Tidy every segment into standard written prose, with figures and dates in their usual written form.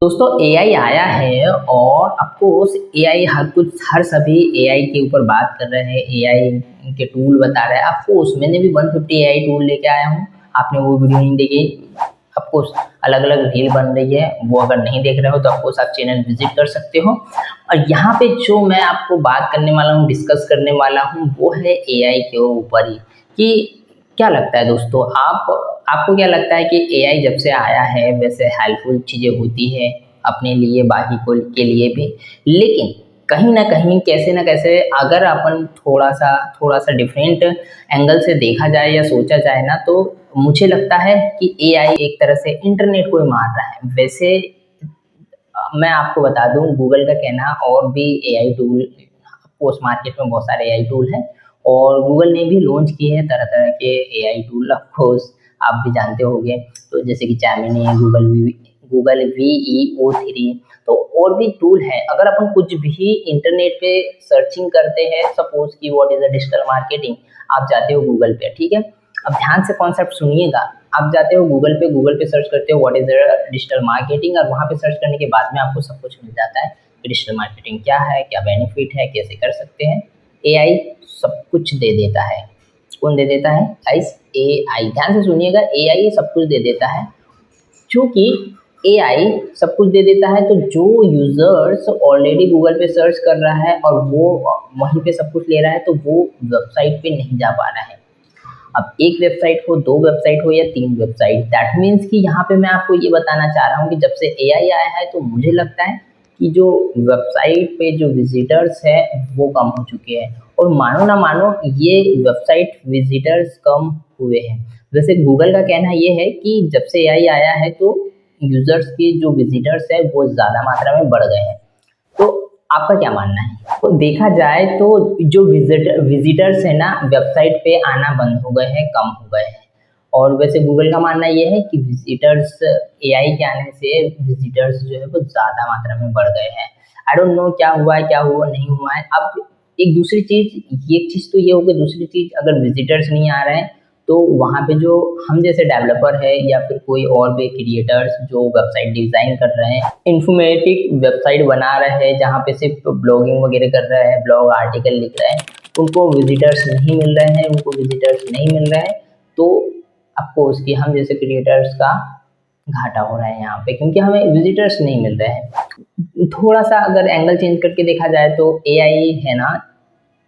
दोस्तों एआई आया है और ऑफकोर्स एआई हर सभी एआई के ऊपर बात कर रहे हैं, एआई के टूल बता रहे हैं। ऑफकोर्स मैंने भी 150 एआई टूल लेके आया हूँ। आपने वो वीडियो नहीं देखी? ऑफकोर्स अलग अलग रील बन रही है, वो अगर नहीं देख रहे हो तो ऑफकोर्स आप चैनल विजिट कर सकते हो। और यहाँ पे जो मैं आपको बात करने वाला हूँ, डिस्कस करने वाला हूँ, वो है एआई के ऊपर ही कि क्या लगता है दोस्तों, आपको क्या लगता है कि एआई जब से आया है वैसे हेल्पफुल चीज़ें होती है अपने लिए, बाकी को के लिए भी, लेकिन कहीं न कहीं कैसे न कैसे अगर अपन थोड़ा सा डिफरेंट एंगल से देखा जाए या सोचा जाए ना, तो मुझे लगता है कि एआई एक तरह से इंटरनेट को ही मार रहा है। वैसे मैं आपको बता दूँ, गूगल का कहना और भी एआई टूल, पोस्ट मार्केट में बहुत सारे एआई टूल हैं और गूगल ने भी लॉन्च किए हैं तरह तरह के एआई टूल। ऑफ कोर्स आप भी जानते होंगे, तो जैसे कि जैमिनी, गूगल VEO3, तो और भी टूल है। अगर अपन कुछ भी इंटरनेट पे सर्चिंग करते हैं, सपोज कि what is a digital marketing, आप जाते हो गूगल पे, ठीक है। अब ध्यान से कॉन्सेप्ट सुनिएगा। आप जाते हो गूगल पे सर्च करते हो व्हाट इज डिजिटल मार्केटिंग, और वहाँ पे सर्च करने के बाद में आपको सब कुछ मिल जाता है कि डिजिटल मार्केटिंग क्या है, क्या बेनिफिट है, कैसे कर सकते हैं। एआई सब कुछ दे देता है। कौन दे देता है गाइस? एआई। ध्यान से सुनिएगा, एआई सब कुछ दे देता है। क्योंकि एआई सब कुछ दे देता है, तो जो यूजर्स ऑलरेडी गूगल पे सर्च कर रहा है और वो वहीं पे सब कुछ ले रहा है, तो वो वेबसाइट पे नहीं जा पा रहा है। अब एक वेबसाइट हो, 2 वेबसाइट हो या 3 वेबसाइट, दैट मीन्स कि यहाँ पे मैं आपको ये बताना चाह रहा हूँ कि जब से एआई आया है तो मुझे लगता है कि जो वेबसाइट पे जो विजिटर्स है वो कम हो चुके हैं। और मानो ना मानो, ये वेबसाइट विजिटर्स कम हुए हैं। वैसे गूगल का कहना ये है कि जब से एआई आया है तो यूजर्स के जो विजिटर्स है वो ज़्यादा मात्रा में बढ़ गए हैं। तो आपका क्या मानना है? तो देखा जाए तो जो विजिटर्स है ना, वेबसाइट पे आना बंद हो गए हैं, कम हो गए हैं। और वैसे गूगल का मानना ये है कि विजिटर्स, एआई के आने से विजिटर्स जो है वो ज़्यादा मात्रा में बढ़ गए हैं। आई डोंट नो क्या हुआ है, क्या हुआ नहीं हुआ है। अब एक दूसरी चीज़, एक चीज़ तो ये हो गई, दूसरी चीज़ अगर विजिटर्स नहीं आ रहे हैं तो वहाँ पे जो हम जैसे डेवलपर है या फिर कोई और भी क्रिएटर्स जो वेबसाइट डिज़ाइन कर रहे हैं, इन्फॉर्मेटिव वेबसाइट बना रहे हैं जहाँ पे सिर्फ ब्लॉगिंग वगैरह कर रहे हैं, ब्लॉग आर्टिकल लिख रहे हैं, उनको विजिटर्स नहीं मिल रहे हैं, तो आपको उसकी हम जैसे क्रिएटर्स का घाटा हो रहा है यहाँ पे, क्योंकि हमें विजिटर्स नहीं मिल रहे हैं। थोड़ा सा अगर एंगल चेंज करके देखा जाए तो एआई है ना,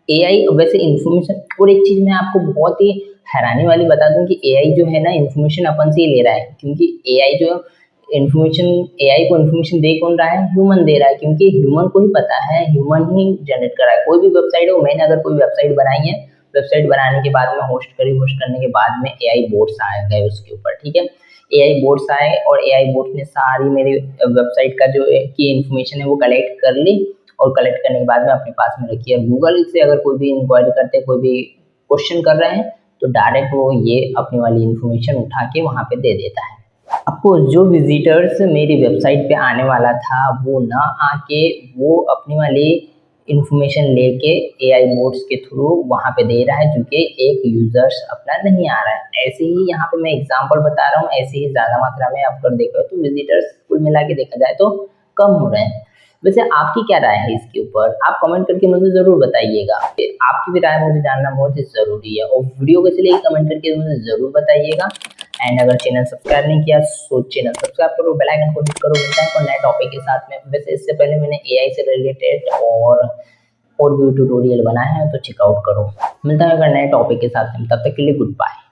एआई वैसे इन्फॉर्मेशन, और एक चीज़ मैं आपको बहुत ही हैरानी वाली बता दूं कि एआई जो है ना, इन्फॉर्मेशन अपन से ही ले रहा है। क्योंकि एआई जो इन्फॉर्मेशन, एआई को इन्फॉर्मेशन दे कौन रहा है? ह्यूमन दे रहा है, क्योंकि ह्यूमन को ही पता है, ह्यूमन ही जनरेट कर रहा है। कोई भी वेबसाइट हो, मैंने अगर कोई वेबसाइट बनाई है, वेबसाइट बनाने के बाद में होस्ट करने के बाद में एआई बोट्स आ गए उसके ऊपर, ठीक है। एआई बोट्स आए और एआई बोट ने सारी मेरी वेबसाइट का जो की इन्फॉर्मेशन है वो कलेक्ट कर ली, और कलेक्ट करने के बाद में अपने पास में रखी है। गूगल से अगर कोई भी इंक्वायरी करते हैं, कोई भी क्वेश्चन कर रहे हैं, तो डायरेक्ट वो ये अपनी वाली इन्फॉर्मेशन उठा के वहाँ पे दे देता है। आपको जो विजिटर्स मेरी वेबसाइट पे आने वाला था वो ना आके, वो अपनी वाली इन्फॉर्मेशन लेके एआई बोट्स के थ्रू वहाँ पे दे रहा है, जो कि एक यूजर्स अपना नहीं आ रहा है। ऐसे ही यहाँ पे मैं एग्जांपल बता रहा हूँ, ऐसे ही ज़्यादा मात्रा में आप कर देखो तो विजिटर्स कुल मिला के देखा जाए तो कम हो रहे हैं। वैसे आपकी क्या राय है इसके ऊपर? आप कमेंट करके मुझे ज़रूर बताइएगा। आपकी भी राय मुझे जानना बहुत ही ज़रूरी है, और वीडियो कैसे लगी कमेंट करके मुझे ज़रूर बताइएगा। एंड अगर चैनल सब्सक्राइब नहीं किया तो चैनल सब्सक्राइब करो, बेल आइकन को हिट करो। मिलता है और नए टॉपिक के साथ में। वैसे इससे पहले मैंने एआई से रिलेटेड और भी ट्यूटोरियल बनाए हैं, तो चेकआउट करो। मिलता है अगर नए टॉपिक के साथ में, तब तक के लिए गुड बाय।